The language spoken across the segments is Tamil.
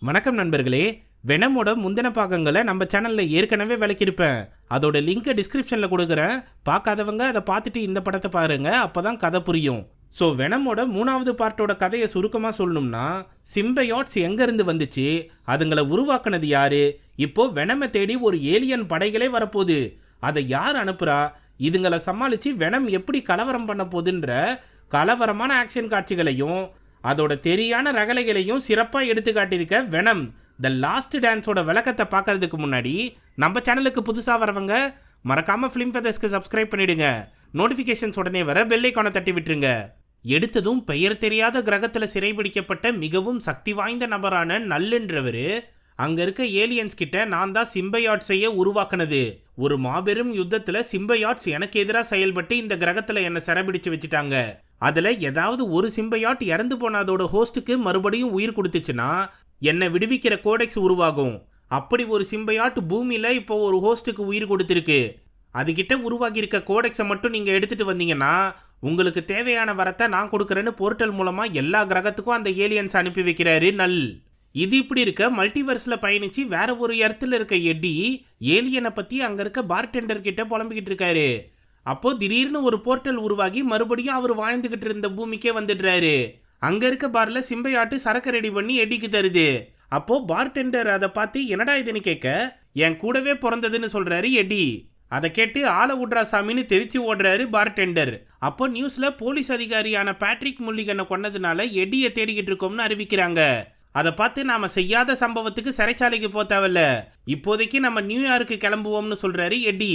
வணக்கம் நண்பர்களே. வெனமோட முந்தின பாகங்களை நம்ம சேனலில் ஏற்கனவே விளக்கியிருப்பேன். அதோட லிங்கை டிஸ்கிரிப்ஷனில் கொடுக்குறேன். பார்க்காதவங்க அதை பார்த்துட்டு இந்த படத்தை பாருங்க, அப்போ தான் கதை புரியும். ஸோ வெனமோட 3வது பார்ட்டோட கதையை சுருக்கமாக சொல்லணும்னா, சிம்பையாட்ஸ் எங்கேருந்து வந்துச்சு, அதுங்களை உருவாக்குனது யாரு, இப்போ வெனமை தேடி ஒரு ஏலியன் படைகளே வரப்போகுது, அதை யார் அனுப்புகிறா, இதுங்களை சமாளித்து வெனம் எப்படி கலவரம் பண்ண போகுதுன்ற கலவரமான ஆக்ஷன் காட்சிகளையும் அதோட தெரியான ரகலைகளையும் சிறப்பாக எடுத்து காட்டியிருக்க வெனம் த லாஸ்ட் டான்ஸோட விளக்கத்தை பார்க்கறதுக்கு முன்னாடி நம்ம சேனலுக்கு புதுசாக வரவங்க மறக்காமல் ஃபிலிம் ஃபெதர்ஸ்க்கு சப்ஸ்கிரைப் பண்ணிடுங்க. நோட்டிஃபிகேஷன்ஸ் உடனே வர பெல் ஐகானை தட்டி விட்டுருங்க. எடுத்ததும் பெயர் தெரியாத கிரகத்தில் சிறைபிடிக்கப்பட்ட மிகவும் சக்தி வாய்ந்த நபரான நல்லன்றவர் அங்கே இருக்க ஏலியன்ஸ் கிட்ட நான் தான் சிம்பையாட்ஸையே உருவாக்குனது, ஒரு மாபெரும் யுத்தத்தில் சிம்பையாட்ஸ் எனக்கு எதிராக செயல்பட்டு இந்த கிரகத்தில் என்னை சிறைபிடிச்சு வச்சுட்டாங்க, அதில் ஏதாவது ஒரு சிம்பையாட் இறந்து போன அதோட ஹோஸ்ட்டுக்கு மறுபடியும் உயிர் கொடுத்துச்சுன்னா என்னை விடுவிக்கிற கோடெக்ஸ் உருவாகும். அப்படி ஒரு சிம்பையாட் பூமியில் இப்போ ஒரு ஹோஸ்ட்டுக்கு உயிர் கொடுத்துருக்கு. அதுகிட்ட உருவாகி இருக்க கோடெக்ஸை மட்டும் நீங்கள் எடுத்துகிட்டு வந்தீங்கன்னா உங்களுக்கு தேவையான வரத்தை நான் கொடுக்குறேன்னு போர்ட்டல் மூலமாக எல்லா கிரகத்துக்கும் அந்த ஏலியன்ஸ் அனுப்பி வைக்கிறாரு நல். இது இப்படி இருக்க மல்டிவர்ஸில் பயணித்து வேற ஒரு இடத்துல இருக்க எட்டி ஏலியனை பற்றி அங்கே இருக்க பார்டெண்டர் கிட்ட புலம்பிக்கிட்டு இருக்காரு. அப்போ திடீர்னு ஒரு போர்ட்டல் உருவாகி மறுபடியும் அவர் வாழ்ந்துகிட்டு இருந்த பூமிக்கே வந்துடுறாரு. அங்க இருக்க பார்ல சிம்பையாட்டு சரக்கு ரெடி பண்ணி எடிக்கு தருது. அப்போ பார்டெண்டர் அதை பார்த்து என்னடா இதுன்னு கேட்க, என் கூடவே பிறந்ததுன்னு சொல்றாரு எடி. அதை கேட்டு ஆள விட்றா சாமின்னு தெரிச்சு ஓடுறாரு பார்டெண்டர். அப்போ நியூஸ்ல போலீஸ் அதிகாரியான பேட்ரிக் முல்லிகனை கொன்னதுனால எடியை தேடிக்கிட்டு இருக்கோம்னு அறிவிக்கிறாங்க. அதை பார்த்து நாம செய்யாத சம்பவத்துக்கு சிறைச்சாலைக்கு போக தேவையில்ல, இப்போதைக்கு நம்ம நியூயார்க்கு கிளம்புவோம்னு சொல்றாரு எடி.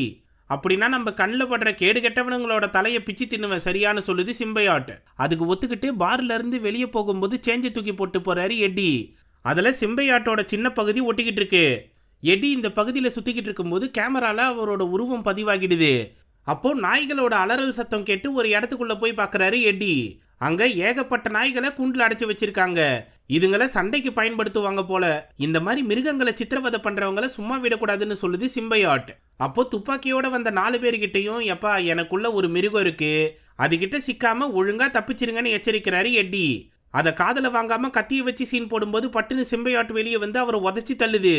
அப்படின்னா நம்ம கண்ணில் படுற கேடு கெட்டவனுங்களோட தலையை பிச்சு தின்னுவேன் சரியானு சொல்லுது சிம்பையாட். அதுக்கு ஒத்துக்கிட்டு பார்ல இருந்து வெளியே போகும்போது சேஞ்சு தூக்கி போட்டு போறாரு எடி. அதுல சிம்பையாட்டோட சின்ன பகுதி ஒட்டிக்கிட்டு இருக்கு. எடி இந்த பகுதியில் சுத்திக்கிட்டு இருக்கும்போது கேமரால அவரோட உருவம் பதிவாகிடுது. அப்போ நாய்களோட அலறல் சத்தம் கேட்டு ஒரு இடத்துக்குள்ள போய் பார்க்கறாரு எடி. அங்க ஏகப்பட்ட நாய்களை கூண்டில் அடைச்சு வச்சிருக்காங்க. இதுங்களை சண்டைக்கு பயன்படுத்துவாங்க போல. இந்த மாதிரி மிருகங்களை சித்திரவதை பண்றவங்களை சும்மா விடக்கூடாதுன்னு சொல்லுது சிம்பையாட். அப்போ துப்பாக்கியோட வந்த 4 பேர்கிட்டையும் எப்பா எனக்குள்ள ஒரு மிருகம் இருக்கு, அதுகிட்ட சிக்காம ஒழுங்கா தப்பிச்சிருங்கன்னு எச்சரிக்கிறாரு எட்டி. அதை காதல வாங்காம கத்தியை வச்சு சீன் போடும்போது பட்டுன்னு சிம்பையாட் வெளியே வந்து அவரை உதச்சி தள்ளுது.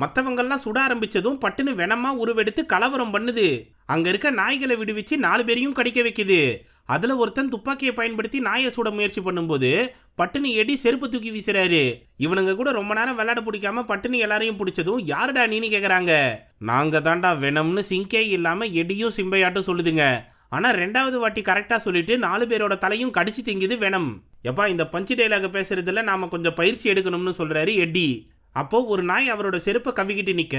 மற்றவங்கள்லாம் சுட ஆரம்பிச்சதும் பட்டுன்னு வெனமா உருவெடுத்து கலவரம் பண்ணுது. அங்க இருக்க நாய்களை விடுவிச்சு 4 பேரையும் கடிக்க வைக்குது. அதுல ஒருத்தன் துப்பாக்கியை பயன்படுத்தி நாயை சுட முயற்சி பண்ணும்போது பட்டுன்னு எடி செருப்பு தூக்கி வீசுறாரு. இவனுங்க கூட ரொம்ப நேரம் விளையாட பிடிக்காம பட்டுன்னு எல்லாரையும் பிடிச்சதும் யாருடா நீன்னு கேக்குறாங்க. நாங்க தாண்டா வெனம்னு சிங்கே இல்லாம எடியும் சிம்பையாட்டும் சொல்லுதுங்க. ஆனா 2வது வாட்டி கரெக்டா சொல்லிட்டு 4 பேரோட தலையும் கடிச்சு திங்குது வெனம். எப்பா இந்த பஞ்சு டைலாக பேசுறதுல நாம கொஞ்சம் பயிற்சி எடுக்கணும்னு சொல்றாரு எடி. அப்போ ஒரு நாய் அவரோட செருப்பை கவிக்கிட்டு நிக்க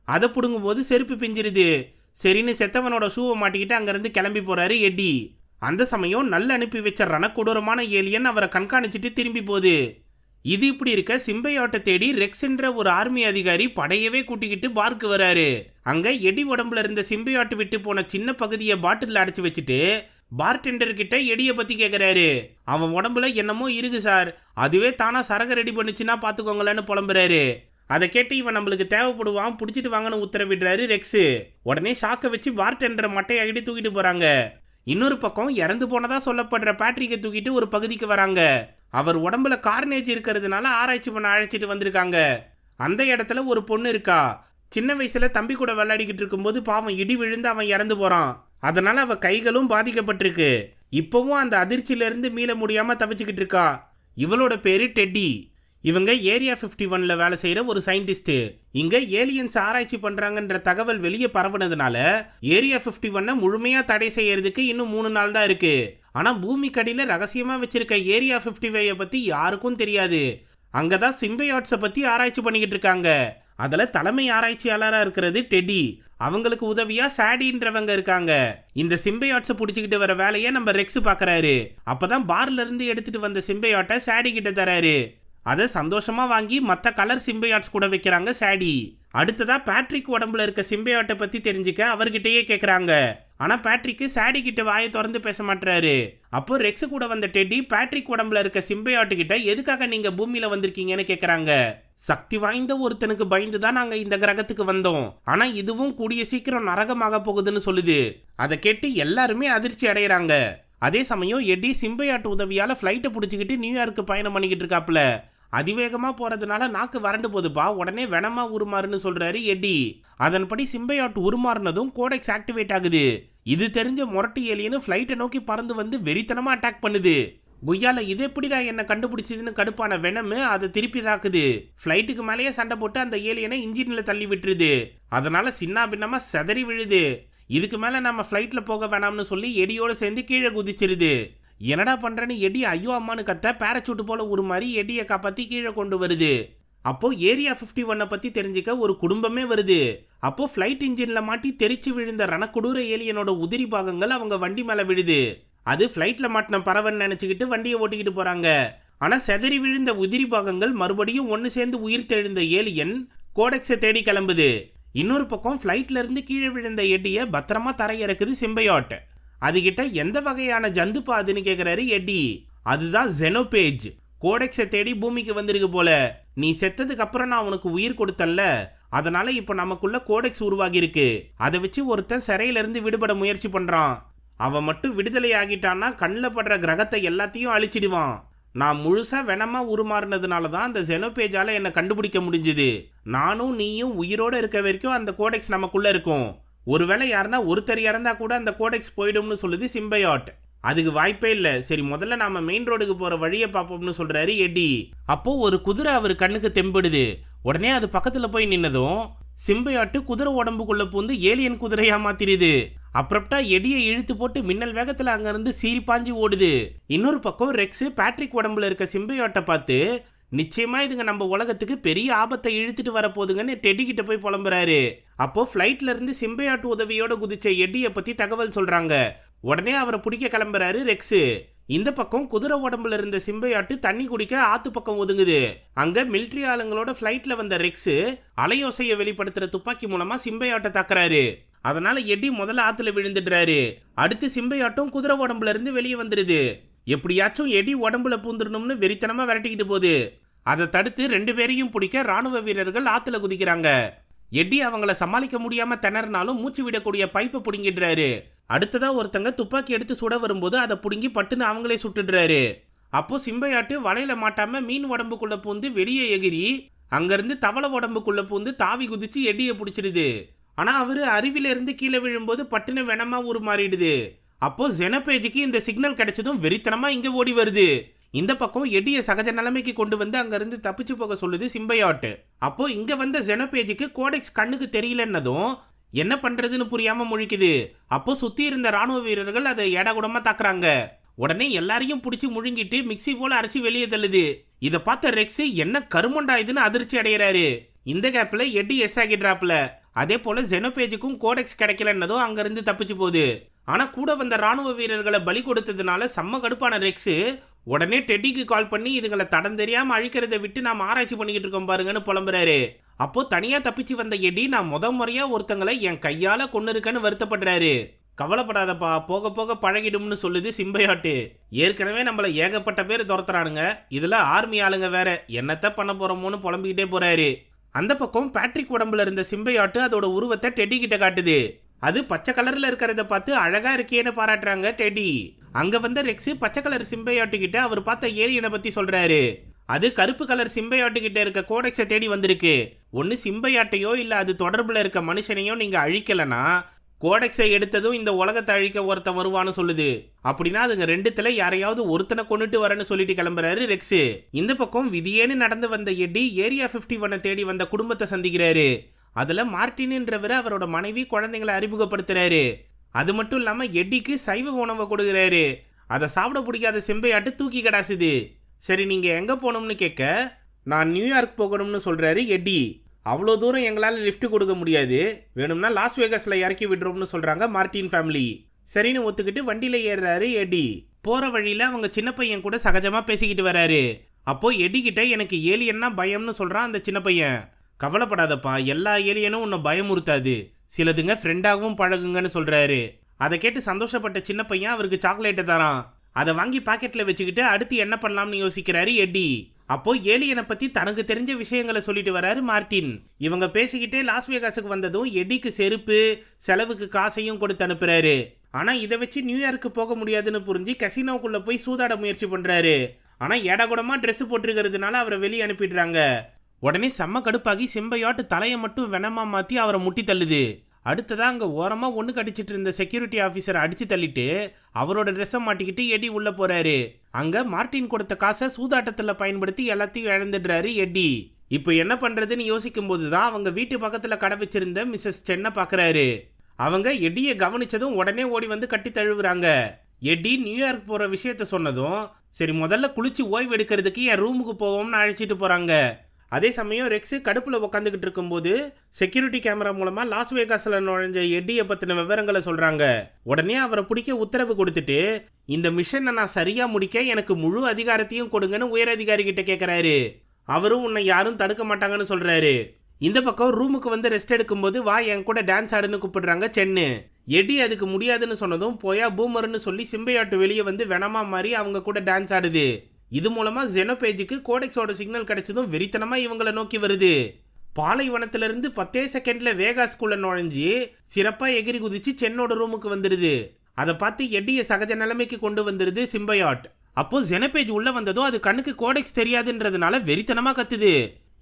அதை புடுங்கும் போது செருப்பு பிஞ்சிருது. சரின்னு செத்தவனோட ஷூவை மாட்டிக்கிட்டு அங்கிருந்து கிளம்பி போறாரு எடி. அந்த சமயம் நல்ல அனுப்பி வச்ச ரணக்கொடூரமான ஏலியன் அவரை கண்காணிச்சுட்டு திரும்பி போகுது. இது இப்படி இருக்க சிம்பையாட்டை தேடி ரெக்ஸ்ன்ற ஒரு ஆர்மி அதிகாரி படையவே கூட்டிக்கிட்டு பார்க்கு வராரு. அங்க எடி உடம்புல இருந்த சிம்பையாட்டு விட்டு போன சின்ன பகுதியை பாட்டில் அடைச்சு வச்சுட்டு பார்டெண்டர் கிட்ட எடியை பத்தி கேட்கிறாரு. அவன் உடம்புல என்னமோ இருக்கு சார், அதுவே தானா சரக ரெடி பண்ணுச்சுன்னா பாத்துக்கோங்களேன்னு புலம்புறாரு. அதை கேட்டு இவன் நம்மளுக்கு தேவைப்படுவான், பிடிச்சிட்டு வாங்கன்னு உத்தரவிடுறாரு ரெக்ஸ். உடனே ஷாக்கை வச்சு பார்டெண்டரை மட்டையாகிட்டு தூக்கிட்டு போறாங்க. இன்னொரு பக்கம் இறந்து போனதா சொல்லப்படுற பேட்ரிக்கை தூக்கிட்டு ஒரு பகுதிக்கு வராங்க. அவர் உடம்புல கார்னேஜ் இருக்கிறதுனால ஆராய்ச்சி பண்ண அழைச்சிட்டு வந்திருக்காங்க. அந்த இடத்துல ஒரு பொண்ணு இருக்கா. சின்ன வயசுல தம்பி கூட விளையாடிக்கிட்டு இருக்கும்போது பாவம் இடி விழுந்து அவன் இறந்து போறான். அதனால அவ கைகளும் பாதிக்கப்பட்டிருக்கு. இப்பவும் அந்த அதிர்ச்சியில இருந்து மீள முடியாம தவிச்சுக்கிட்டு இருக்கா. இவளோட பேரு டெட்டி. இவங்க ஏரியா 51ல வேலை செய்யற ஒரு சயின்டிஸ்ட். இங்க ஏலியன்ஸ் ஆராய்ச்சி பண்றாங்கன்ற தகவல் வெளியே பரவுனதுனால ஏரியா 51 முழுமையா தடை செய்யறதுக்கு இன்னும் 3 நாள் தான் இருக்கு. ஆனா பூமி கடியில ரகசியமா வச்சிருக்க ஏரியா 55 பத்தி யாருக்கும் தெரியாது. அங்கதான் சிம்பையாட்ஸை பத்தி ஆராய்ச்சி பண்ணிக்கிட்டு இருக்காங்க. அதுல தலைமை ஆராய்ச்சியாளரா இருக்கிறது டெடி. அவங்களுக்கு உதவியா சாடின்றவங்க இருக்காங்க. இந்த சிம்பையாட்ஸை பிடிச்சிக்கிட்டு வர வேலையை நம்ம ரெக்ஸ் பாக்குறாரு. அப்பதான் பார்ல இருந்து எடுத்துட்டு வந்த சிம்பையாட்டை சாடி கிட்ட தராரு. அதை சந்தோஷமா வாங்கி மற்ற கலர் சிம்பையாட்ஸ் கூட வைக்கிறாங்க சாடி. அடுத்ததா பேட்ரிக் உடம்புல இருக்க சிம்பையாட்டை பத்தி தெரிஞ்சுக்க அவர்கிட்டயே கேட்கறாங்க. ஆனா பேட்ரிக்கு சாடி கிட்ட வாயை திறந்து பேச மாட்டாரு. அப்போ ரெக்ஸ் கூட வந்த டெட்டி பேட்ரிக் உடம்புல இருக்க சிம்பையாட்டு கிட்ட எதுக்காக நீங்க பூமியில வந்திருக்கீங்கன்னு கேக்குறாங்க. சக்தி வாய்ந்த ஒருத்தனுக்கு பயந்து தான் நாங்க இந்த கிரகத்துக்கு வந்தோம், ஆனா இதுவும் கூடிய சீக்கிரம் நரகமாக போகுதுன்னு சொல்லுது. அதை கேட்டு எல்லாருமே அதிர்ச்சி அடைகிறாங்க. அதே சமயம் எடி சிம்பையாட்டு உதவியால ஃபிளைட்டை பிடிச்சிக்கிட்டு நியூயார்க்கு பயணம் பண்ணிக்கிட்டு இருக்காப்புல. அதிவேகமா போறதுனால நாக்கு வறண்டு போகுதுப்பா, உடனே வெனமா உருமாறுன்னு சொல்றாரு எடி. அதன்படி சிம்பையாட் உருமாறினதும் கோடெக்ஸ் ஆக்டிவேட் ஆகுது. இது தெரிஞ்ச முரட்டு ஏலியன் ஃபிளைட்டை நோக்கி பறந்து வந்து வெறித்தனமா அட்டாக் பண்ணுது. குய்யால இது எப்படிடா என்ன கண்டுபிடிச்சதுன்னு கடுப்பான வெனம் அதை திருப்பி தாக்குது. ஃபிளைட்டுக்கு மேலேயே சண்டை போட்டு அந்த ஏலியனை இன்ஜின்ல தள்ளி விட்டுருது. அதனால சின்ன பின்னமா செதறி விழுது. இதுக்கு மேல நம்ம ஃபிளைட்ல போக வேணாம்னு சொல்லி எடியோட சேர்ந்து கீழே குதிச்சிருது. என்னடா பண்றேன்னு எடி ஐயோ அம்மானு கத்த பேரச்சூட்டு போல உருமாறி எடியை காப்பாத்தி கீழே கொண்டு வருது. அப்போ ஏரியா 51 பத்தி தெரிஞ்சுக்க ஒரு குடும்பமே வருது. அப்போ ஃபிளைட் இன்ஜின்ல மாட்டி தெரிச்சு விழுந்த ரணக்குடூர ஏலியனோட உதிரி பாகங்கள் அவங்க வண்டி மேல விழுது. அது ஃபிளைட்ல மாட்டின பறவைன்னு நினைச்சுக்கிட்டு வண்டியை ஓட்டிக்கிட்டு போறாங்க. ஆனா செதறி விழுந்த உதிரி பாகங்கள் மறுபடியும் ஒன்னு சேர்ந்து உயிர் தெழுந்த ஏலியன் கோடெக்ஸை தேடி கிளம்புது. இன்னொரு பக்கம் ஃபிளைட்ல இருந்து கீழே விழுந்த எடியை பத்திரமா தரையிறக்குது சிம்பையாட். அதுகிட்ட எந்த வகையான ஜந்துப்பா அதுன்னு கேக்குறாரு எடி. அதுதான் ஜெனோபேஜ். கோடெக்ஸை தேடி பூமிக்கு வந்திருக்கு போல. நீ செத்ததுக்கு அப்புறம் நான் உனக்கு உயிர் கொடுத்தல்ல, அதனால இப்ப நமக்குள்ள கோடெக்ஸ் உருவாகி இருக்கு. அதை வச்சு ஒருத்தன் சிறையில இருந்து விடுபட முயற்சி பண்றான். அவன் மட்டும் விடுதலை ஆகிட்டான்னா கண்ணில் படுற கிரகத்தை எல்லாத்தையும் அழிச்சிடுவான். நான் முழுசா வெனமா உருமாறினதுனால தான் அந்த ஜெனோபேஜால என்னை கண்டுபிடிக்க முடிஞ்சுது. நானும் நீயும் உயிரோட இருக்க வரைக்கும் அந்த கோடெக்ஸ் நமக்குள்ள இருக்கும். ஒருவேளை யாருன்னா ஒருத்தர் இறந்தா கூட அந்த கோடெக்ஸ் போயிடும்னு சொல்லுது சிம்பையாட். அதுக்கு வாய்ப்பே இல்லை. சரி முதல்ல நாம மெயின் ரோடுக்கு போற வழியை பார்ப்போம்னு சொல்றாரு எடி. அப்போ ஒரு குதிரை அவர் கண்ணுக்கு தெம்படுது. உடனே அது பக்கத்துல போய் நின்னதும் சிம்பையாட்டு குதிரை உடம்புக்குள்ள பூந்து ஏலியன் குதிரையா மாத்திருது. அப்புறம்டா எடியை இழுத்து போட்டு மின்னல் வேகத்துல அங்கிருந்து சீறி பாஞ்சு ஓடுது. இன்னொரு பக்கம் ரெக்ஸ் பேட்ரிக் உடம்புல இருக்க சிம்பையாட்டை பார்த்து நிச்சயமா இதுங்க நம்ம உலகத்துக்கு பெரிய ஆபத்தை இழுத்துட்டு வரப்போகுதுங்கன்னு டெடி கிட்ட போய் புலம்புறாரு. அப்போ ஃபிளைட்ல இருந்து சிம்பையாட்டு உதவியோட குதிச்ச எடியை பத்தி தகவல் சொல்றாங்க. உடனே அவரை பிடிக்க கிளம்புறாரு ரெக்ஸ். இந்த பக்கம் குதிரை உடம்புல இருந்த சிம்பையாட்டு தண்ணி குடிக்க ஆத்து பக்கம் ஒதுங்குது. அங்க மிலிட்ரி ஆளுங்களோட ஃபிளைட்ல வந்த ரெக்ஸ் அலையோசையை வெளிப்படுத்துற துப்பாக்கி மூலமா சிம்பையாட்டை தாக்குறாரு. அதனால எடி முதல்ல ஆத்துல விழுந்துடுறாரு. அடுத்து சிம்பையாட்டும் குதிரை உடம்புல இருந்து வெளியே வந்துடுது. எப்படியாச்சும் எடி உடம்புல பூந்துடணும்னு வெறித்தனமா விரட்டிக்கிட்டு போகுது. அதை தடுத்து 2 பேரையும் பிடிக்க ராணுவ வீரர்கள் ஆத்துல குதிக்கிறாங்க. எடி அவங்கள சமாளிக்க முடியாம திணறினாலும் மூச்சு விடக்கூடிய பைப்பை பிடுங்கிடுறாரு. அடுத்ததா ஒருத்தங்க துப்பாக்கி எடுத்து சுட வரும்போது அதை பிடுங்கி பட்டுன்னு அவங்களே சுட்டுடுறாரு. அப்போ சிம்பையாட்டு வலையில மாட்டாம மீன் உடம்புக்குள்ள பூந்து வெளியே எகிரி அங்கிருந்து தவளை உடம்புக்குள்ள பூந்து தாவி குதிச்சு எடியை பிடிச்சிடுது. ஆனா அவரு அருவில இருந்து கீழே விழும்போது பட்டுன்னு வெனமா உருமாறிடுது. அப்போ ஜெனோபேஜுக்கு இந்த சிக்னல் கிடைச்சதும் வெறித்தனமா இங்க ஓடி வருது. இந்த பக்கம் எடியை சகஜ நிலைமைக்கு கொண்டு வந்து அங்கிருந்து தப்பிச்சு போக சொல்லுது சிம்பையாட். அப்போ இங்க வந்த ஜெனோபேஜுக்கு கோடெக்ஸ் கண்ணுக்கு தெரியலன்னதும் என்ன பண்றதுன்னு புரியாம முழிக்குது. அப்போ சுத்தி இருந்த ராணுவ வீரர்கள் அதை எடகுடமா தாக்குறாங்க. உடனே எல்லாரையும் பிடிச்சி முழுங்கிட்டு மிக்சி போல அரைச்சி வெளியே தள்ளுது. இதை பார்த்த ரெக்ஸ் என்ன கருமண்டா இதுன்னு அதிர்ச்சி அடைகிறாரு. இந்த கேப்ல எடி எஸ் ஆகிடுறாப்ல. அதே போல ஜெனோபேஜுக்கும் கோடெக்ஸ் கிடைக்கலன்னதும் அங்கிருந்து தப்பிச்சு போகுது. ஆனா கூட வந்த ராணுவ வீரர்களை பலி கொடுத்ததுனால செம்ம கடுப்பான ரெக்ஸ் உடனே டெடிக்கு கால் பண்ணி இதுங்களை தடம் தெரியாம அழிக்கிறத விட்டு நாம ஆராய்ச்சி பண்ணிக்கிட்டு இருக்கோம் பாருங்கன்னு புலம்புறாரு. அப்போ தனியா தப்பிச்சு வந்த எடி நான் முறையா ஒருத்தங்களை என் கையால கொண்டு இருக்கேன்னு வருத்தப்படுறாரு. கவலைப்படாதப்பா, போக போக பழகிடும்னு சொல்லுது சிம்பையாட்டு. ஏற்கனவே நம்மள ஏகப்பட்ட பேர் துரத்துறானுங்க, இதுல ஆர்மி ஆளுங்க வேற, என்னத்த பண்ண போறோமோன்னு புலம்பிக்கிட்டே போறாரு. அந்த பக்கம் பேட்ரிக் உடம்புல இருந்த சிம்பையாட்டு அதோட உருவத்தை டெடி கிட்ட காட்டுது. அது பச்சை கலர்ல இருக்கிறத பார்த்து அழகா இருக்கேன்னு பாராட்டுறாங்க டெடி. அங்க வந்த ரெக்ஸ் பச்சை கலர் சிம்பையாட்டு கிட்ட அவர் பார்த்த ஏலியனை பத்தி சொல்றாரு. அது கருப்பு கலர் சிம்பையாட்டு கிட்ட இருக்க கோடெக்ஸை தேடி வந்திருக்கு. ஒன்னு சிம்பையாட்டையோ இல்ல அது தொடர்புல இருக்க மனுஷனையோ நீங்க அழிக்கலனா கோடெக்ஸை எடுத்ததும் இந்த உலகத்தை அழிக்க ஒருத்தன் வருவான்னு சொல்லுது. அப்படின்னா அதுங்க ரெண்டுத்துல யாரையாவது ஒருத்தனை கொண்டுட்டு வரேன்னு சொல்லிட்டு கிளம்புறாரு ரெக்ஸ். இந்த பக்கம் விதியேன்னு நடந்து வந்த எடி ஏரியா 51 தேடி வந்த குடும்பத்தை சந்திக்கிறாரு. அதுல மார்டின்ன்றவர் அவரோட மனைவி குழந்தைங்களை அறிமுகப்படுத்துறாரு. அது மட்டும் இல்லாம எடிக்கு சைவ உணவை கொடுக்குறாரு. அதை சாப்பிட பிடிக்காத சிம்பையாட்டு தூக்கி கடாசுது. சரி நீங்க எங்க போகணும்னு கேட்க நான் நியூயார்க் போகணும்னு சொல்றாரு எடி. அவ்வளோ தூரம் எங்களால் லிஃப்ட் கொடுக்க முடியாது, வேணும்னா லாஸ் வேகஸ்ல இறக்கி விடுறோம்னு சொல்றாங்க மார்டின் ஃபேமிலி. சரின்னு ஒத்துக்கிட்டு வண்டியில ஏறுறாரு எடி. போற வழியில அவங்க சின்ன பையன் கூட சகஜமா பேசிக்கிட்டு வராரு. அப்போ எடி கிட்ட எனக்கு ஏலியன்னா பயம்னு சொல்றான் அந்த சின்ன பையன். கவலைப்படாதப்பா, எல்லா ஏலியனும் உன்னை பயமுறுத்தாது, சிலதுங்க ஃப்ரெண்டாகவும் பழகுங்கன்னு சொல்றாரு. அதை கேட்டு சந்தோஷப்பட்ட சின்ன பையன் அவருக்கு சாக்லேட்டை தரான். அதை வாங்கி பாக்கெட்ல வச்சுக்கிட்டு அடுத்து என்ன பண்ணலாம்னு யோசிக்கிறாரு எடி. அப்போ ஏலியனை பத்தி தனக்கு தெரிஞ்ச விஷயங்களை சொல்லிட்டு வராரு மார்டின். இவங்க பேசிக்கிட்டே லாஸ் வேகாஸுக்கு வந்ததும் எடிக்கு செருப்பு செலவுக்கு காசையும் கொடுத்து அனுப்புறாரு. ஆனா இதை வச்சு நியூயார்க்கு போக முடியாதுன்னு புரிஞ்சு கசினோக்குள்ள போய் சூதாட முயற்சி பண்றாரு. ஆனா ஏடாகுடமா Dress போட்டிருக்கிறதுனால அவரை வெளியே அனுப்பிடுறாங்க. உடனே செம்ம கடுப்பாகி சிம்பையாட் தலையை மட்டும் வெனமா மாத்தி அவரை முட்டி தள்ளுது. அடுத்ததான் அங்க ஓரமா ஒண்ணு கடிச்சிட்டு இருந்த செக்யூரிட்டி ஆபீசரை அடிச்சு தள்ளிட்டு அவரோட ட்ரெஸ்ஸை மாட்டிக்கிட்டு எடி உள்ள போறாரு. அங்க மார்ட்டின் கொடுத்த காசை சூதாட்டத்துல பயன்படுத்தி எல்லாத்தையும் இழந்துடுறாரு எடி. இப்போ என்ன பண்றதுன்னு யோசிக்கும் போதுதான் அவங்க வீட்டு பக்கத்துல கடை வச்சிருந்த மிஸ்ஸஸ் சென்னை பாக்குறாரு. அவங்க எடியை கவனிச்சதும் உடனே ஓடி வந்து கட்டி தழுவுறாங்க. எடி நியூயார்க் போற விஷயத்த சொன்னதும் சரி முதல்ல குளிச்சு ஓய்வு எடுக்கிறதுக்கு என் ரூமுக்கு போவோம்னு அழைச்சிட்டு போறாங்க. அதே சமயம் ரெக்ஸு கடுப்புல உட்காந்துக்கிட்டு இருக்கும்போது செக்யூரிட்டி கேமரா மூலமா லாஸ் வேகாஸ்ல நுழைஞ்ச எடியை பத்தின விவரங்களை சொல்றாங்க. உடனே அவரை பிடிக்க உத்தரவு கொடுத்துட்டு இந்த மிஷனை நான் சரியா முடிக்க எனக்கு முழு அதிகாரத்தையும் கொடுங்கன்னு உயர் அதிகாரி கிட்ட கேட்கிறாரு. அவரும் உன்னை யாரும் தடுக்க மாட்டாங்கன்னு சொல்றாரு. இந்த பக்கம் ரூமுக்கு வந்து ரெஸ்ட் எடுக்கும்போது வா என் கூட டான்ஸ் ஆடுன்னு கூப்பிடுறாங்க சென்னு. எடி அதுக்கு முடியாதுன்னு சொன்னதும் போயா பூமர்னு சொல்லி சிம்பையாட்டு வெளியே வந்து வெனமா மாறி அவங்க கூட டான்ஸ் ஆடுது. இது மூலமா ஜெனோபேஜுக்கு கோடெக்ஸோட சிக்னல் கிடைச்சதும் வெறித்தனமா இவங்களை நோக்கி வருது. பாலைவனத்திலிருந்து 10 செகண்ட்ல வேகாஸ்குள்ள நுழைஞ்சி சிறப்பா எகிரி குதிச்சு சென்னோட ரூமுக்கு வந்துடுது. அதை பார்த்து எடியை சகஜ நிலைமைக்கு கொண்டு வந்துருது சிம்பையாட். அப்போ ஜெனோபேஜ் உள்ள வந்ததும் அது கண்ணுக்கு கோடெக்ஸ் தெரியாதுன்றதுனால வெறித்தனமா கத்துது.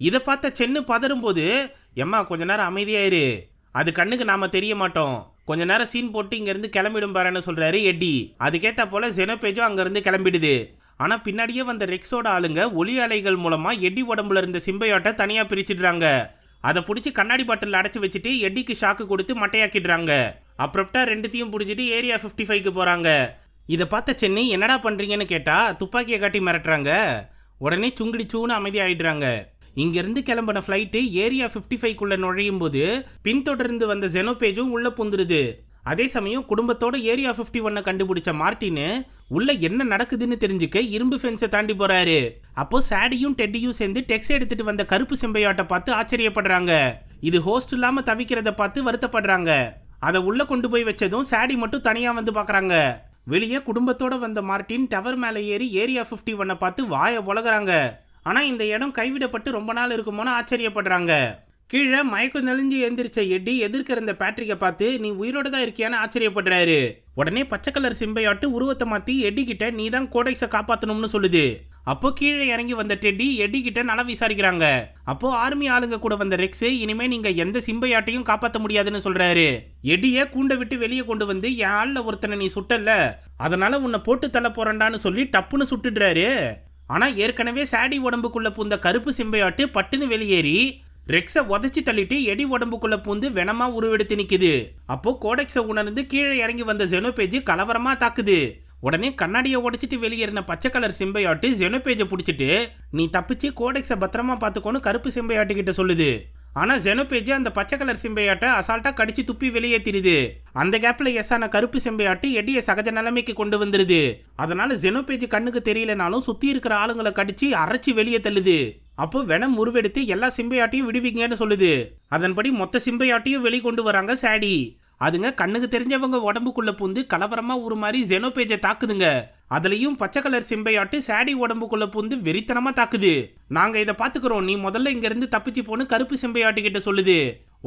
இதை பார்த்த சென்னு பதறும் போது எம்மா கொஞ்ச நேரம் அமைதியாயிரு, அது கண்ணுக்கு நாம தெரிய மாட்டோம், கொஞ்ச நேரம் சீன் போட்டு இங்க இருந்து கிளம்பிடும் பாருன்னு சொல்றாரு எடி. அதுக்கேத்த போல ஜெனோபேஜும் அங்க இருந்து கிளம்பிடுது. ஆனா பின்னாடியே வந்த ரெக்ஸோட ஆளுங்க ஒளி அலைகள் மூலமா எடி உடம்புல இருந்த சிம்பையாட்டை தனியா பிரிச்சிடுறாங்க. அதை பிடிச்சி கண்ணாடி பாட்டில் அடைச்சி வச்சுட்டு எடிக்கு ஷாக்கு கொடுத்து மட்டையாக்கிடுறாங்க. அப்புறம்டா ரெண்டுத்தையும் பிடிச்சிட்டு ஏரியா 55க்கு போறாங்க. இதை பார்த்த சென்னை என்னடா பண்றீங்கன்னு கேட்டா துப்பாக்கியை காட்டி மிரட்டுறாங்க. உடனே சுங்குடி சூன்னு அமைதி ஆயிடுறாங்க. இங்கிருந்து கிளம்பின ஃப்ளைட்டு ஏரியா 55க்குள்ள நுழையும் போது பின்தொடர்ந்து வந்த ஜெனோபேஜும் உள்ள புந்துருது. அதே சமயம் குடும்பத்தோட ஏரியா 51 கண்டுபிடிச்ச மார்ட்டின் உள்ள என்ன நடக்குதுன்னு தெரிஞ்சுக்க இரும்பு ஃபென்ஸை தாண்டி போறாரு. அப்போ சாடியும் டெட்டியும் சேர்ந்து டெக்ஸ் எடுத்துட்டு வந்த கருப்பு சிம்பையாட்டை பார்த்து ஆச்சரியப்படுறாங்க. இது ஹோஸ்ட் இல்லாம தவிக்கிறத பார்த்து வருத்தப்படுறாங்க. அதை உள்ள கொண்டு போய் வச்சதும் சாடி மட்டும் தனியா வந்து பாக்குறாங்க. வெளியே குடும்பத்தோட வந்த மார்ட்டின் டவர் மேலே ஏறி ஏரியா 51 பார்த்து வாயை உலகுறாங்க. ஆனா இந்த இடம் கைவிடப்பட்டு ரொம்ப நாள் இருக்குமோன்னு ஆச்சரியப்படுறாங்க. கீழே மயக்கம் நெளிஞ்சு எந்திரிச்ச எடி எதிர்க்க இருந்த பேட்ரிக்கை பார்த்து நீ உயிரோட தான் இருக்கியான்னு ஆச்சரியப்படுறாரு. உடனே பச்சை கலர் சிம்பையாட்டு உருவத்தை மாத்தி எடி கிட்ட நீ தான் கோடெக்ஸை காப்பாத்தணும்னு சொல்லுது. அப்போ கீழே இறங்கி வந்த டெட்டி எடி கிட்ட நல்லா விசாரிக்கிறாங்க. அப்போ ஆர்மி ஆளுங்க கூட வந்த ரெக்ஸ் இனிமே நீங்க எந்த சிம்பையாட்டையும் காப்பாற்ற முடியாதுன்னு சொல்றாரு. எடிய கூண்டை விட்டு வெளியே கொண்டு வந்து என் ஆள்ல ஒருத்தனை நீ சுட்டல்ல, அதனால உன்னை போட்டு தள்ள போறேன்டான்னு சொல்லி டப்புன்னு சுட்டுடுறாரு. ஆனா ஏற்கனவே சாடி உடம்புக்குள்ள பூந்த கருப்பு சிம்பையாட்டு பட்டுன்னு வெளியேறி ரெக்ஸை உதச்சி தள்ளிட்டு எடி உடம்புக்குள்ள பூந்து வெனமா உருவெடுத்து நிக்குது. அப்போ கோடெக்ஸை உணர்ந்து கீழே இறங்கி வந்த ஜெனோபேஜ் கலவரமா தாக்குது. உடனே கண்ணாடியை உடைச்சிட்டு வெளியேறின பச்சை கலர் சிம்பையாட்டு ஜெனோபேஜை பிடிச்சிட்டு நீ தப்பிச்சு கோடெக்ஸை பத்திரமா பார்த்துக்கோன்னு கருப்பு சிம்பையாட்டு கிட்ட சொல்லுது. ஆனா ஜெனோபேஜ் அந்த பச்சை கலர் சிம்பையாட்டை அசால்ட்டா கடிச்சு துப்பி வெளியேற்றிடுது. அந்த கேப்ல எஸ்ஸான கருப்பு சிம்பையாட்டு எடியை சகஜ நிலைமைக்கு கொண்டு வந்துருது. அதனால ஜெனோபேஜ் கண்ணுக்கு தெரியலனாலும் சுத்தி இருக்கிற ஆளுங்களை கடிச்சு அரைச்சி வெளியே தள்ளுது. அப்போ வெனம் உருவெடுத்து எல்லா சிம்பையாட்டையும் விடுவீங்கன்னு சொல்லுது. அதன்படி மொத்த சிம்பையாட்டையும் வெளிக்கொண்டு வராங்க சாடி. அதுங்க கண்ணுக்கு தெரிஞ்சவங்க உடம்புக்குள்ள பூந்து கலவரமா உருமாறி ஜெனோபேஜை தாக்குதுங்க. அதுலயும் பச்சை கலர் சிம்பையாட்டு சாடி உடம்புக்குள்ள பூந்து வெறித்தனமா தாக்குது. நாங்க இதை பாத்துக்கிறோம், நீ முதல்ல இங்க இருந்து தப்பிச்சு போன்னு கருப்பு சிம்பையாட்டு கிட்ட சொல்லுது.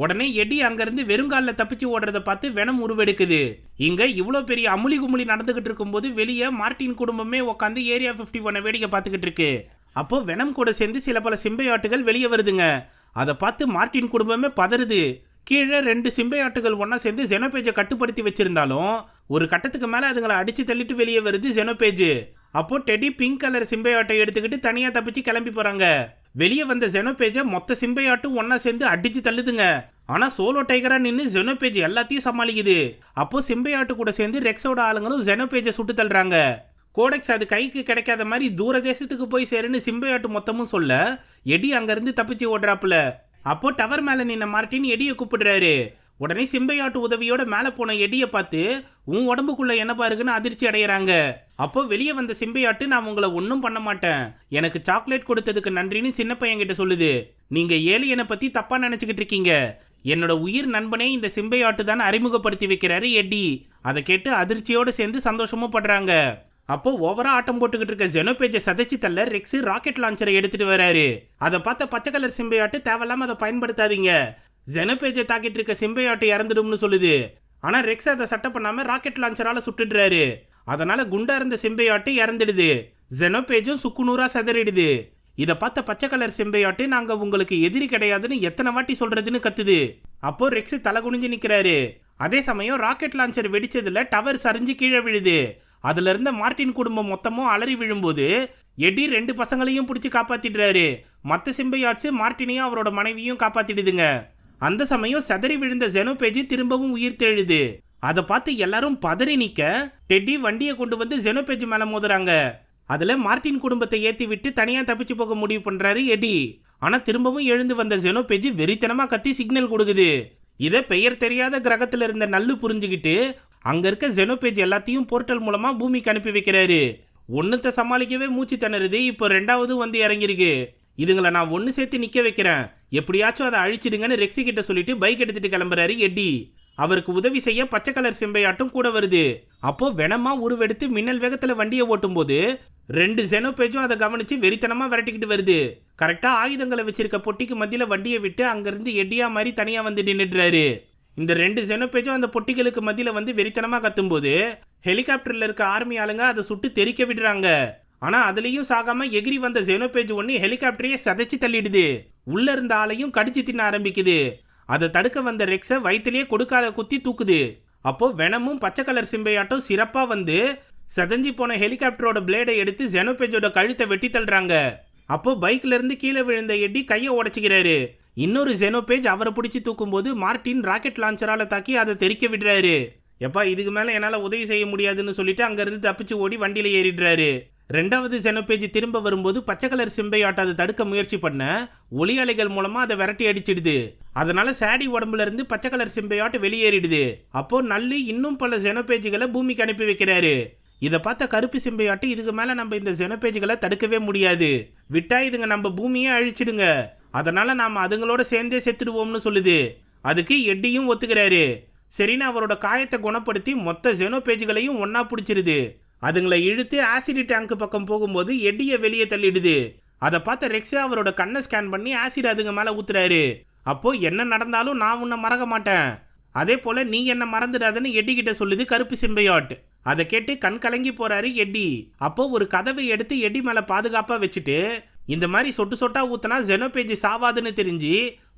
உடனே எடி அங்க இருந்து வெறுங்கால தப்பிச்சு ஓடுறத பார்த்து வெனம் உருவெடுக்குது. இங்க இவ்வளோ பெரிய அமுளி குமுளி நடந்துகிட்டு இருக்கும் போது வெளியே மார்ட்டின் குடும்பமே உட்காந்து ஏரியா 51 வேடிக்கை பார்த்துக்கிட்டு இருக்கு. அப்போ வெனம் கூட சேர்ந்து சில பல சிம்பையாட்டுகள் வெளியே வருதுங்க. அதை பார்த்து மார்ட்டின் குடும்பமே பதறுது. கீழே 2 சிம்பையாட்டுகள் ஒன்னா சேர்ந்து ஜெனோபேஜை கட்டுப்படுத்தி வச்சிருந்தாலும் ஒரு கட்டத்துக்கு மேல அதுங்களை அடிச்சு தள்ளிட்டு வெளியே வருது ஜெனோபேஜ். அப்போ டெடி பிங்க் கலர் சிம்பையாட்டை எடுத்துக்கிட்டு தனியா தப்பிச்சு கிளம்பி போறாங்க. வெளியே வந்த ஜெனோபேஜை மொத்த சிம்பையாட்டும் ஒன்னா சேர்ந்து அடிச்சு தள்ளுதுங்க. ஆனா சோலோ டைகரா நின்று ஜெனோபேஜ் எல்லாத்தையும் சமாளிக்குது. அப்போ சிம்பையாட்டு கூட சேர்ந்து ரெக்ஸோட ஆளுங்களும் ஜெனோபேஜை சுட்டு தள்ளுறாங்க. கோடெக்ஸ் அது கைக்கு கிடைக்காத மாதிரி தூர தேசத்துக்கு போய் சேருன்னு சிம்பையாட்டு மொத்தமும் சொல்ல எடி அங்கிருந்து தப்பிச்சு ஓடுறாப்புல. அப்போ டவர் மேல நின்ன மார்ட்டின் எடியை கூப்பிடுறாரு. உடனே சிம்பையாட்டு உதவியோட மேல போன எடியை பார்த்து உன் உடம்புக்குள்ள என்ன பாருக்குன்னு அதிர்ச்சி அடைகிறாங்க. அப்போ வெளியே வந்த சிம்பையாட்டு நான் உங்களை ஒன்றும் பண்ண மாட்டேன், எனக்கு சாக்லேட் கொடுத்ததுக்கு நன்றின்னு சின்ன பையன் கிட்ட சொல்லுது. நீங்க ஏலியனை பத்தி தப்பா நினைச்சுக்கிட்டு இருக்கீங்க, என்னோட உயிர் நண்பனே இந்த சிம்பையாட்டு தான் அறிமுகப்படுத்தி வைக்கிறாரு எடி. அதை கேட்டு அதிர்ச்சியோட சேர்ந்து சந்தோஷமும் படுறாங்க. அப்போ ஓவரா ஆட்டம் போட்டுக்கிட்டு இருக்க ஜெனோபேஜை சதைச்சு தள்ள ரெக்ஸ் ராக்கெட் லான்ச்சரை எடுத்துட்டு வராரு. அதை பார்த்த பச்சை கலர் சிம்பையாட்டு தேவையில்லாம அதை பயன்படுத்தாதீங்க, ஜெனோபேஜை தாக்கிட்டு இருக்க சிம்பையாட்டு இறந்துடும்னு சொல்லுது. ஆனா ரெக்ஸ் அதை சட்டை பண்ணாம ராக்கெட் லான்ச்சரால சுட்டுடுறாரு. அதனால குண்டா இருந்த சிம்பையாட்டு இறந்துடுது. ஜெனோபேஜும் சுக்குநூறா சிதறிடுது. இத பார்த்த பச்சை கலர் சிம்பையாட்டு நாங்க உங்களுக்கு எதிரி கிடையாதுன்னு எத்தனை வாட்டி சொல்றதுன்னு கத்துது. அப்போ ரெக்ஸ் தலை குனிஞ்சு நிக்கிறாரு. அதே சமயம் ராக்கெட் லான்ச்சர் வெடிச்சதுல டவர் சரிஞ்சு கீழே விழுது. அதுல இருந்த மார்டின் குடும்பம் மொத்தமும் அலறி விழும்போது எடி 2 பசங்களையும் பிடிச்சி காப்பாத்திடுறாரு. மற்ற சிம்பையாட்ஸ் மார்டினையும் அவரோட மனைவியும் காப்பாத்திடுதுங்க. அந்த சமயம் செதறி விழுந்த ஜெனோபேஜ் திரும்பவும் உயிர் தெழுது. அதை பார்த்து எல்லாரும் பதறி நிக்க டெட்டி வண்டியை கொண்டு வந்து ஜெனோபேஜ் மேல மோதுறாங்க. அதுல மார்டின் குடும்பத்தை ஏத்தி விட்டு தனியா தப்பிச்சு போக முடிவு பண்றாரு எடி. ஆனா திரும்பவும் எழுந்து வந்த ஜெனோபேஜ் வெறித்தனமா கத்தி சிக்னல் கொடுக்குது. இதை பெயர் தெரியாத கிரகத்துல இருந்த நல்லு புரிஞ்சுக்கிட்டு அங்க இருக்க ஜெனோபேஜ் எல்லாத்தையும் போர்ட்டல் மூலமா பூமிக்கு அனுப்பி வைக்கிறாரு. ஒன்னுத்த சமாளிக்கவே மூச்சு திணறுது. இப்போ 2வது வந்து இறங்கிருக்கு. இதுங்களை நான் ஒன்னு சேர்த்து நிக்க வைக்கிறேன், எப்படியாச்சும் அதை அழிச்சிடுங்கன்னு ரெக்ஸி கிட்ட சொல்லிட்டு பைக் எடுத்துட்டு கிளம்புறாரு எட்டி. அவருக்கு உதவி செய்ய பச்சை கலர் சிம்பையாட்டும் கூட வருது. அப்போ வெனமா உருவெடுத்து மின்னல் வேகத்துல வண்டியை ஓட்டும் போது 2 ஜெனோபேஜும் அதை கவனிச்சு வெறித்தனமா விரட்டிக்கிட்டு வருது. கரெக்டா ஆயுதங்களை வச்சிருக்க பொட்டிக்கு மத்தியில வண்டியை விட்டு அங்கிருந்து எட்டியா மாதிரி தனியா வந்து நின்றுடுறாரு. இந்த 2 ஜெனோபேஜும் அந்த பொட்டிகளுக்கு மத்தியில வந்து வெறித்தனமா கத்தும்போது ஹெலிகாப்டர்ல இருக்க ஆர்மி ஆளுங்க அதை சுட்டு தெறிக்க விடுறாங்க. ஆனா அதுலயும் சாகாம எகிரி வந்த ஜெனோபேஜ் ஒன்னு ஹெலிகாப்டரையே சதைச்சு தள்ளிடுது. உள்ள இருந்த ஆளையும் கடிச்சு தின்ன ஆரம்பிக்குது. அதை தடுக்க வந்த ரெக்ஸை வயிற்றிலேயே கொடுக்காத குத்தி தூக்குது. அப்போ வெனமும் பச்சை கலர் சிம்பையாட்டும் சிறப்பா வந்து செதஞ்சி போன ஹெலிகாப்டரோட பிளேடை எடுத்து ஜெனோபேஜோட கழுத்தை வெட்டி தள்ளுறாங்க. அப்போ பைக்ல இருந்து கீழே விழுந்த எட்டி கையை உடைச்சிக்கிறாரு. இன்னொரு ஜெனோபேஜ் அவரை பிடிச்சி தூக்கும் போது மார்டின் ராக்கெட் லான்ச்சரால தாக்கி அதை தெறிக்க விடுறாரு. எப்பா இதுக்கு மேல என்னால உதவி செய்ய முடியாதுன்னு சொல்லிட்டு அங்கிருந்து தப்பிச்சு ஓடி வண்டியில ஏறிடுறாரு. 2வது ஜெனோபேஜ் திரும்ப வரும்போது பச்சை கலர் சிம்பையாட்டை அதை தடுக்க முயற்சி பண்ண ஒளி அலைகள் மூலமா அதை விரட்டி அடிச்சிடுது. அதனால சாடி உடம்புல இருந்து பச்சை கலர் சிம்பையாட்டு வெளியேறிடுது. அப்போ நல்லு இன்னும் பல ஜெனோபேஜ்களை பூமிக்கு அனுப்பி வைக்கிறாரு. இதை பார்த்த கருப்பு சிம்பையாட்டு இதுக்கு மேல நம்ம இந்த ஜெனோபேஜ்களை தடுக்கவே முடியாது, விட்டா இதுங்க நம்ம பூமியே அழிச்சிடுங்க, அதனால நாம அதுங்களோட சேர்ந்தே செத்துடுவோம்னு சொல்லுது. அதுக்கு எட்டியும் ஒத்துக்கிறாரு. சரின்னு அவரோட காயத்தை குணப்படுத்தி மொத்த ஜெனோபேஜ்களையும் ஒன்னா பிடிச்சிருது. அதுங்களை இழுத்து ஆசிட் டேங்க் பக்கம் போகும்போது எட்டியை வெளியே தள்ளிடுது. அதை பார்த்த ரெக்ஸ் அவரோட கண்ணை ஸ்கேன் பண்ணி ஆசிட் அதுங்க மேல ஊத்துறாரு. அப்போ என்ன நடந்தாலும் நான் உன்னை மறக்க மாட்டேன், அதே போல நீ என்ன மறந்துடாதுன்னு எட்டி கிட்ட சொல்லுது கருப்பு சிம்பையாட். அதை கேட்டு கண் கலங்கி போறாரு எட்டி. அப்போ ஒரு கதவை எடுத்து எட்டி மேல பாதுகாப்பா வச்சுட்டு இந்த மாதிரி சொட்டு சொட்டா ஊத்தினா ஜெனோபேஜ் சாவாதுன்னு தெரிஞ்சு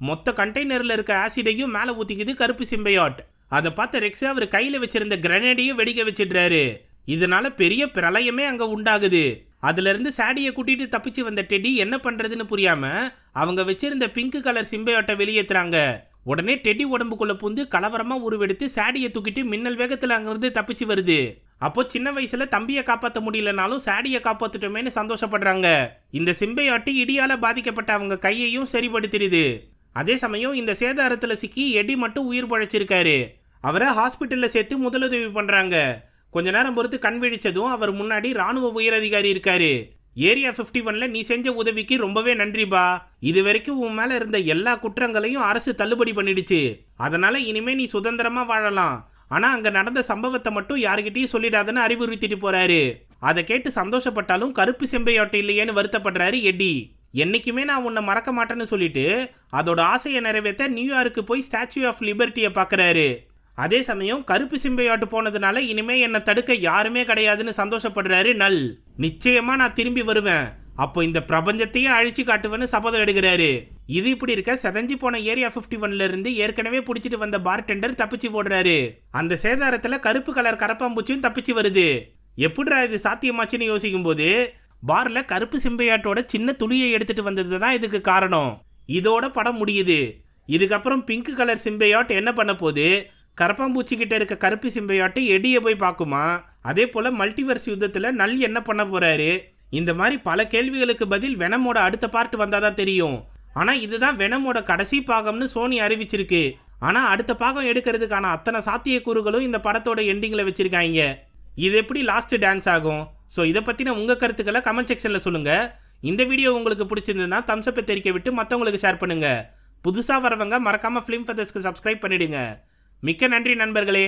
மொத்த கண்டெய்னர்ல இருக்க ஆசிடையும் மேல ஊத்திக்குது கருப்பு சிம்பையாட். அதை பார்த்த ரெக்ஸ் அவர் கையில வச்சிருந்த கிரனேடையும் வெடிக்க வச்சிடுறாரு. இதனால பெரிய பிரளயமே அங்க உண்டாகுது. அதுல இருந்து சாடியை கூட்டிட்டு தப்பிச்சு வந்த டெடி என்ன பண்றதுன்னு புரியாம அவங்க வச்சிருந்த பிங்க் கலர் சிம்பையாட்டை வெளியேற்றுறாங்க. உடனே டெடி உடம்புக்குள்ள பூந்து கலவரமா உருவெடுத்து சாடியை தூக்கிட்டு மின்னல் வேகத்துல அங்கிருந்து தப்பிச்சு வருது. அப்போ சின்ன வயசுல தம்பியை காப்பாற்ற முடியலனாலும் சாடியை காப்பாத்துட்டோமேனு சந்தோஷப்படுறாங்க. இந்த சிம்பையாட்டி இடியால பாதிக்கப்பட்ட அவங்க கையையும் சரிபடுத்திடுது. அதே சமயம் இந்த சேதாரத்துல சிக்கி எடி மட்டும் உயிர் பழைச்சிருக்காரு. அவரை ஹாஸ்பிட்டல்ல சேர்த்து முதலுதவி பண்றாங்க. கொஞ்ச நேரம் பொறுத்து கண் விழிச்சதும் அவர் முன்னாடி ராணுவ உயர் அதிகாரி இருக்காரு. ஏரியா 51ல நீ செஞ்ச உதவிக்கு ரொம்பவே நன்றிபா, இது வரைக்கும் உன் மேல இருந்த எல்லா குற்றங்களையும் அரசு தள்ளுபடி பண்ணிடுச்சு, அதனால இனிமே நீ சுதந்திரமா வாழலாம், ஆனா அங்க நடந்த சம்பவத்தை மட்டும் யாருக்கிட்டையும் சொல்லிடாதுன்னு அறிவுறுத்திட்டு போறாரு. அதை கேட்டு சந்தோஷப்பட்டாலும் கருப்பு செம்பையாட்டை இல்லையேன்னு வருத்தப்படுறாரு எட்டி. என்னைக்குமே நான் உன்னை மறக்க மாட்டேன்னு சொல்லிட்டு அதோட ஆசையை நிறைவேற்ற நியூயார்க்கு போய் ஸ்டாச்சு ஆஃப் லிபர்ட்டியை பார்க்கறாரு. அதே சமயம் கருப்பு சிம்பையாட்டு போனதுனால இனிமே என்னை தடுக்க யாருமே கிடையாதுன்னு சந்தோஷப்படுறாரு நல். நிச்சயமா நான் திரும்பி வருவேன், அப்போ இந்த பிரபஞ்சத்தையே அழிச்சு காட்டுவேன்னு சபதம் எடுக்கிறாரு. இது இப்படி இருக்க செதஞ்சி போன ஏரியா 51ல இருந்து ஏற்கனவே பிடிச்சிட்டு வந்த பார்டெண்டர் தப்பிச்சு போடுறாரு. அந்த சேதாரத்துல கருப்பு கலர் கரப்பாம்பூச்சியும் தப்பிச்சு வருது. எப்படிரா இது சாத்தியமாச்சுன்னு யோசிக்கும் போது பார்ல கருப்பு சிம்பையாட்டோட சின்ன துளியை எடுத்துட்டு வந்தது தான் இதுக்கு காரணம். இதோட படம் முடியுது. இதுக்கப்புறம் பிங்க் கலர் சிம்பையாட் என்ன பண்ண போது, கரப்பாம்பூச்சி கிட்ட இருக்க கருப்பு சிம்பையாட்டு எடியை போய் பார்க்குமா, அதே போல மல்டிவர்ஸ் யுத்தத்துல நல் என்ன பண்ண போறாரு, இந்த மாதிரி பல கேள்விகளுக்கு பதில் வெனமோட அடுத்த பார்ட் வந்தாதான் தெரியும். ஆனா இதுதான் வெனமோட கடைசி பாகம்னு சோனி அறிவிச்சிருக்கு. ஆனா அடுத்த பாகம் எடுக்கிறதுக்கான அத்தனை சாத்தியக்கூறுகளும் இந்த படத்தோட எண்டிங்ல வச்சிருக்காங்க. இது எப்படி லாஸ்ட் டான்ஸ் ஆகும்? ஸோ இதை பற்றின உங்கள் கருத்துக்களை கமெண்ட் செக்ஷனில் சொல்லுங்கள். இந்த வீடியோ உங்களுக்கு பிடிச்சிருந்ததுன்னா தம்ஸ் அப்பை தெரிவிக்க விட்டு மற்றவங்களுக்கு ஷேர் பண்ணுங்கள். புதுசாக வரவங்க மறக்காமல் ஃபிலிம் ஃபெதர்ஸ்க்கு சப்ஸ்கிரைப் பண்ணிவிடுங்க. மிக்க நன்றி நண்பர்களே.